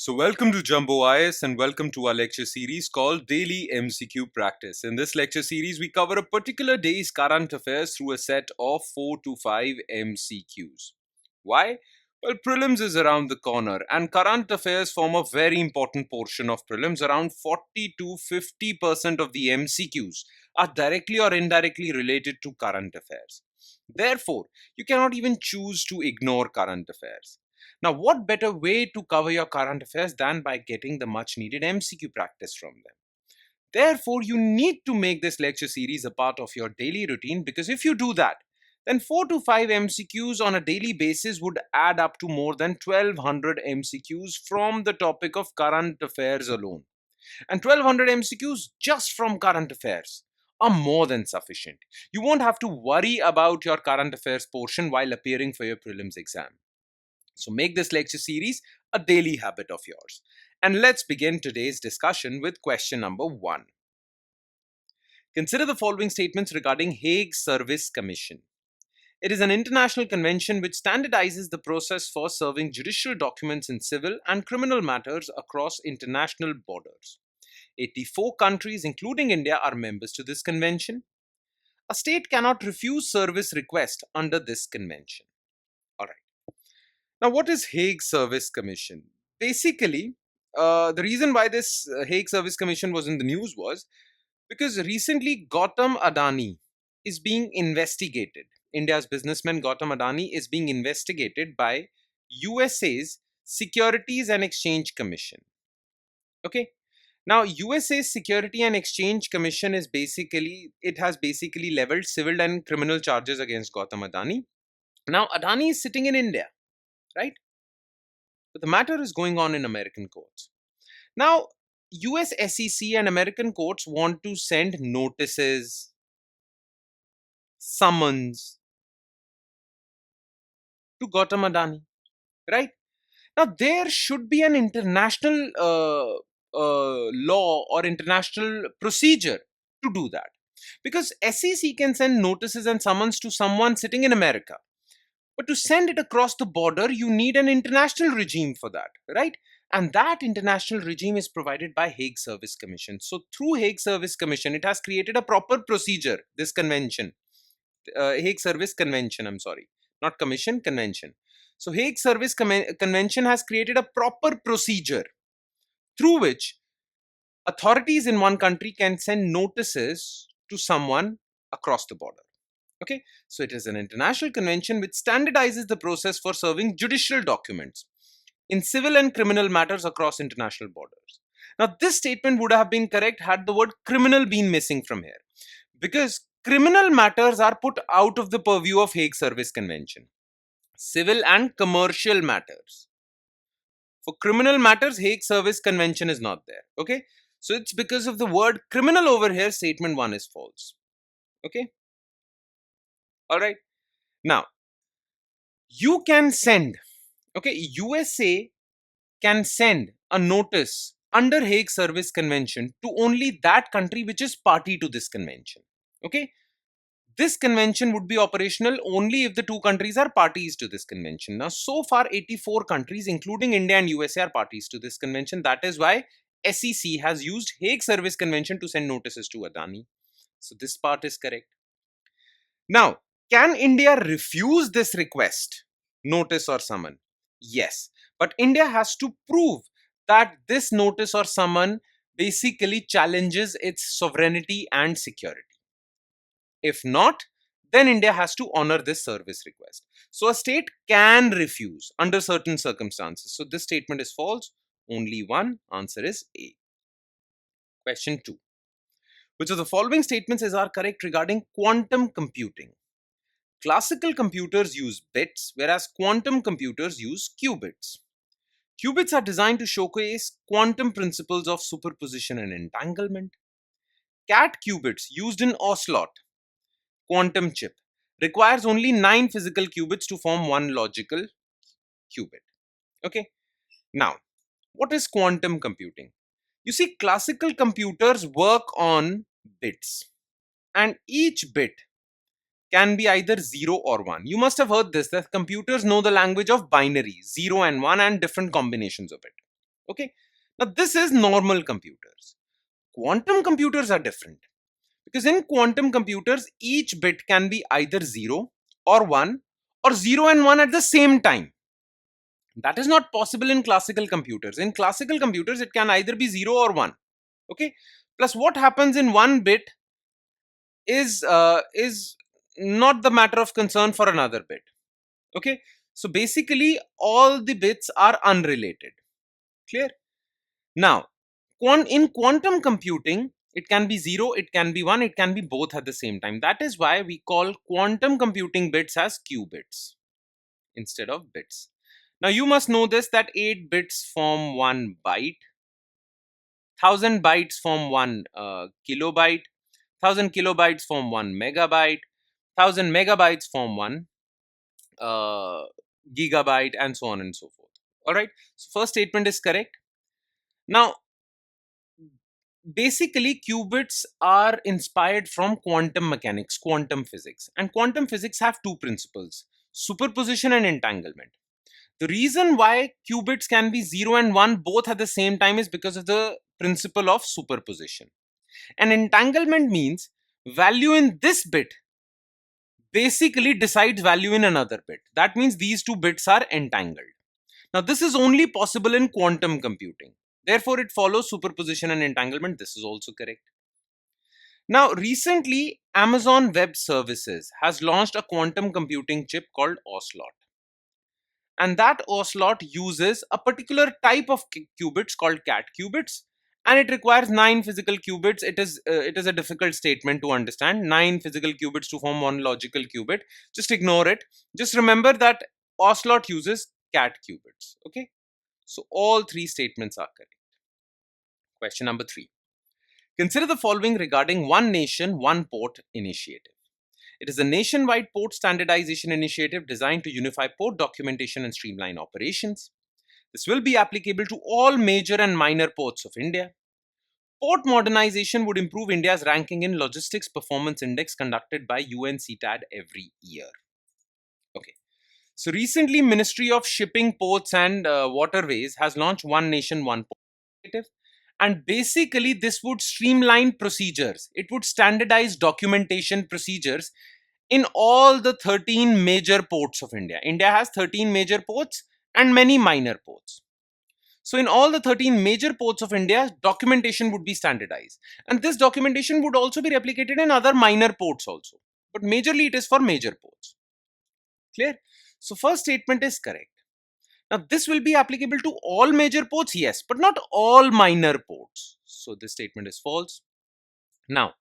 So welcome to Jumbo IS and welcome to our lecture series called Daily MCQ Practice. In this lecture series, we cover a particular day's current affairs through a set of 4 to 5 MCQs. Why? Well, prelims is around the corner and current affairs form a very important portion of prelims. Around 40 to 50% of the MCQs are directly or indirectly related to current affairs. Therefore, you cannot even choose to ignore current affairs. Now, what better way to cover your current affairs than by getting the much needed MCQ practice from them? Therefore, you need to make this lecture series a part of your daily routine, because if you do that, then 4 to 5 MCQs on a daily basis would add up to more than 1200 MCQs from the topic of current affairs alone. And 1200 MCQs just from current affairs are more than sufficient. You won't have to worry about your current affairs portion while appearing for your prelims exam. So make this lecture series a daily habit of yours. And let's begin today's discussion with question number 1. Consider the following statements regarding Hague Service Commission. It is an international convention which standardizes the process for serving judicial documents in civil and criminal matters across international borders. 84 countries, including India, are members to this convention. A state cannot refuse service request under this convention. All right. Now, what is Hague Service Commission? Basically, the reason why this Hague Service Commission was in the news was because recently Gautam Adani is being investigated. India's businessman Gautam Adani is being investigated by USA's Securities and Exchange Commission. Okay. Now, USA's Security and Exchange Commission has basically leveled civil and criminal charges against Gautam Adani. Now, Adani is sitting in India, right? But the matter is going on in American courts. Now, US SEC and American courts want to send notices, summons to Gautam Adani, right? Now, there should be an international law or international procedure to do that. Because SEC can send notices and summons to someone sitting in America. But to send it across the border, you need an international regime for that, right? And that international regime is provided by Hague Service Commission. So through Hague Service Commission, it has created a proper procedure, this convention. Hague Service Convention, I'm sorry. Not commission, convention. So Hague Service Convention has created a proper procedure through which authorities in one country can send notices to someone across the border. Okay, so it is an international convention which standardizes the process for serving judicial documents in civil and criminal matters across international borders. Now, this statement would have been correct had the word criminal been missing from here, because criminal matters are put out of the purview of Hague Service Convention. Civil and commercial matters. For criminal matters, Hague Service Convention is not there. Okay, so it's because of the word criminal over here, statement 1 is false. Okay. All right. Now, you can send, USA can send a notice under Hague Service Convention to only that country which is party to this convention. Okay. This convention would be operational only if the two countries are parties to this convention. Now, so far, 84 countries, including India and USA, are parties to this convention. That is why SEC has used Hague Service Convention to send notices to Adani. So, this part is correct. Now, can India refuse this request, notice or summon? Yes, but India has to prove that this notice or summon basically challenges its sovereignty and security. If not, then India has to honor this service request. So a state can refuse under certain circumstances. So this statement is false. Only one. Answer is A. Question 2. Which of the following statements are correct regarding quantum computing? Classical computers use bits, whereas quantum computers use qubits. Qubits are designed to showcase quantum principles of superposition and entanglement. CAT qubits used in Ocelot, quantum chip, requires only 9 physical qubits to form one logical qubit. Okay. Now, what is quantum computing? You see, classical computers work on bits, and each bit can be either 0 or 1. You must have heard this, that computers know the language of binary, 0 and 1, and different combinations of it. Okay. Now this is normal computers. Quantum computers are different because in quantum computers, each bit can be either 0 or 1 or 0 and 1 at the same time. That is not possible in classical computers. In classical computers, it can either be 0 or 1. Okay. Plus what happens in one bit is not the matter of concern for another bit. Okay. So basically all the bits are unrelated. Clear? Now, in quantum computing, it can be 0, it can be 1, it can be both at the same time. That is why we call quantum computing bits as qubits instead of bits. Now you must know this, that 8 bits form 1 byte, 1000 bytes form 1 kilobyte, 1000 kilobytes form 1 megabyte, 1000 megabytes form 1 gigabyte, and so on and so forth. All right. So first statement is correct. Now, basically, qubits are inspired from quantum mechanics, quantum physics, and quantum physics have two principles: superposition and entanglement. The reason why qubits can be 0 and 1 both at the same time is because of the principle of superposition. And entanglement means value in this bit basically decides value in another bit. That means these two bits are entangled. Now, this is only possible in quantum computing. Therefore, it follows superposition and entanglement. This is also correct. Now, recently, Amazon Web Services has launched a quantum computing chip called Ocelot. And that Ocelot uses a particular type of qubits called cat qubits, and it requires 9 physical qubits. It is a difficult statement to understand. 9 physical qubits to form one logical qubit. Just ignore it. Just remember that Ocelot uses cat qubits. Okay, so all three statements are correct. Question number 3. Consider the following regarding One Nation, One Port initiative. It is a nationwide port standardization initiative designed to unify port documentation and streamline operations. This will be applicable to all major and minor ports of India. Port modernization would improve India's ranking in Logistics Performance Index conducted by UNCTAD every year. Okay. So recently, Ministry of Shipping, Ports and Waterways has launched One Nation, One Port initiative. And basically, this would streamline procedures. It would standardize documentation procedures in all the 13 major ports of India. India has 13 major ports and many minor ports. So in all the 13 major ports of India, documentation would be standardized. And this documentation would also be replicated in other minor ports also. But majorly it is for major ports. Clear? So first statement is correct. Now this will be applicable to all major ports, yes, but not all minor ports. So this statement is false. Now,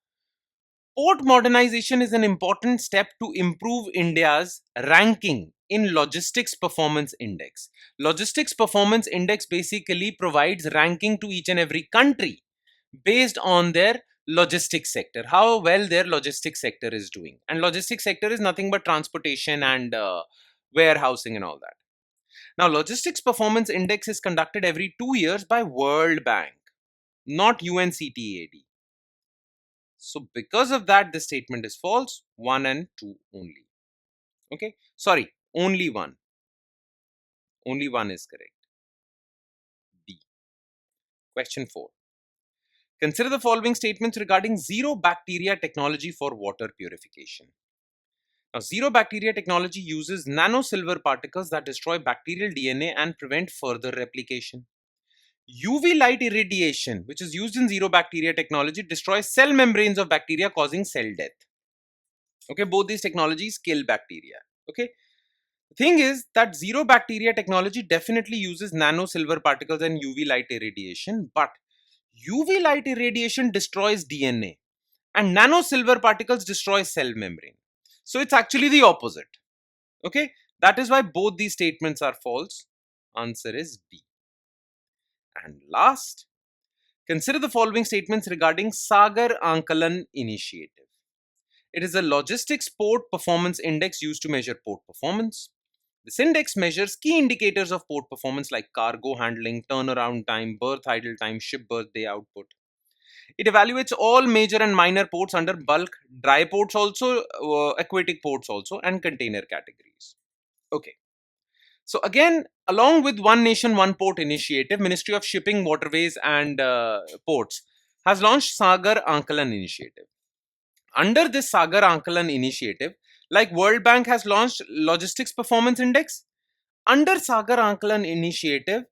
port modernization is an important step to improve India's ranking in Logistics Performance Index. Logistics Performance Index basically provides ranking to each and every country based on their logistics sector, how well their logistics sector is doing. And logistics sector is nothing but transportation and warehousing and all that. Now, Logistics Performance Index is conducted every 2 years by World Bank, not UNCTAD. So because of that, this statement is false. 1 and 2 only. Okay. Sorry, only 1. Only 1 is correct. B. Question 4. Consider the following statements regarding zero bacteria technology for water purification. Now, zero bacteria technology uses nanosilver particles that destroy bacterial DNA and prevent further replication. UV light irradiation, which is used in zero bacteria technology, destroys cell membranes of bacteria, causing cell death. Okay, both these technologies kill bacteria. Okay, the thing is that zero bacteria technology definitely uses nanosilver particles and UV light irradiation, but UV light irradiation destroys DNA and nanosilver particles destroy cell membrane. So it's actually the opposite. Okay, that is why both these statements are false. Answer is B. And last, consider the following statements regarding Sagar Ankalan initiative. It is a logistics port performance index used to measure port performance. This index measures key indicators of port performance like cargo handling, turnaround time, berth idle time, ship berth day output. It evaluates all major and minor ports under bulk, dry ports also, aquatic ports also, and container categories. Okay. So again, along with One Nation, One Port initiative, Ministry of Shipping, Waterways and Ports has launched Sagar Ankalan initiative. Under this Sagar Ankalan initiative, like World Bank has launched Logistics Performance Index, under Sagar Ankalan initiative,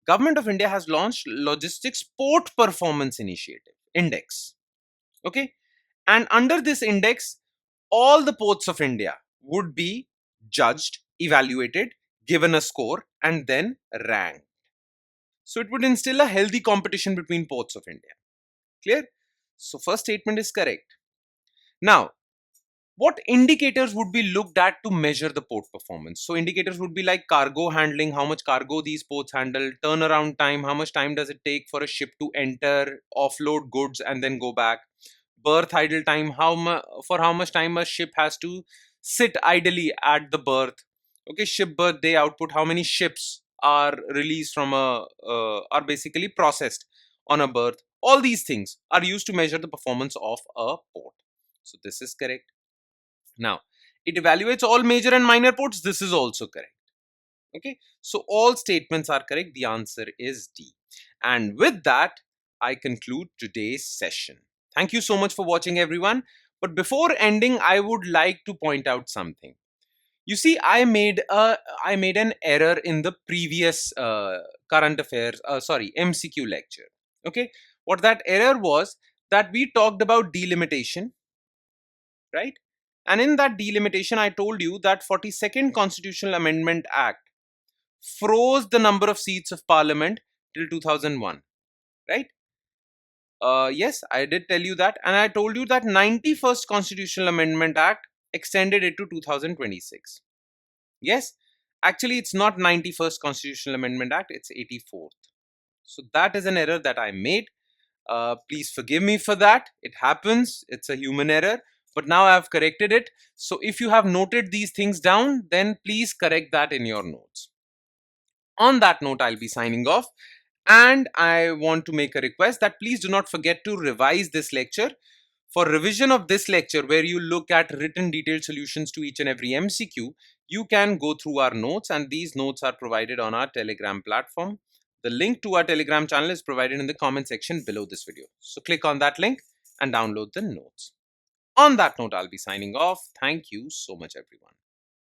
Government of India has launched Logistics Port Performance Initiative Index. Okay, and under this index, all the ports of India would be judged, evaluated, given a score, and then ranked. So it would instill a healthy competition between ports of India. Clear? So first statement is correct. Now, what indicators would be looked at to measure the port performance? So indicators would be like cargo handling, how much cargo these ports handle, turnaround time, how much time does it take for a ship to enter, offload goods and then go back, berth idle time, for how much time a ship has to sit idly at the berth. Okay, ship berth day output, how many ships are released from are basically processed on a berth. All these things are used to measure the performance of a port. So this is correct. Now, it evaluates all major and minor ports. This is also correct. Okay, so all statements are correct. The answer is D. And with that, I conclude today's session. Thank you so much for watching, everyone. But before ending, I would like to point out something. You see, I made an error in the previous current affairs, MCQ lecture. Okay, what that error was, that we talked about delimitation, right? And in that delimitation, I told you that 42nd Constitutional Amendment Act froze the number of seats of Parliament till 2001, right? Yes, I did tell you that. And I told you that 91st Constitutional Amendment Act extended it to 2026. Yes, actually it's not 91st Constitutional Amendment Act, it's 84th. So that is an error that I made. Please forgive me for that. It happens. It's a human error. But now I have corrected it. So if you have noted these things down, then please correct that in your notes. On that note, I'll be signing off. And I want to make a request that please do not forget to revise this lecture. For revision of this lecture, where you look at written detailed solutions to each and every MCQ, you can go through our notes, and these notes are provided on our Telegram platform. The link to our Telegram channel is provided in the comment section below this video. So click on that link and download the notes. On that note, I'll be signing off. Thank you so much, everyone.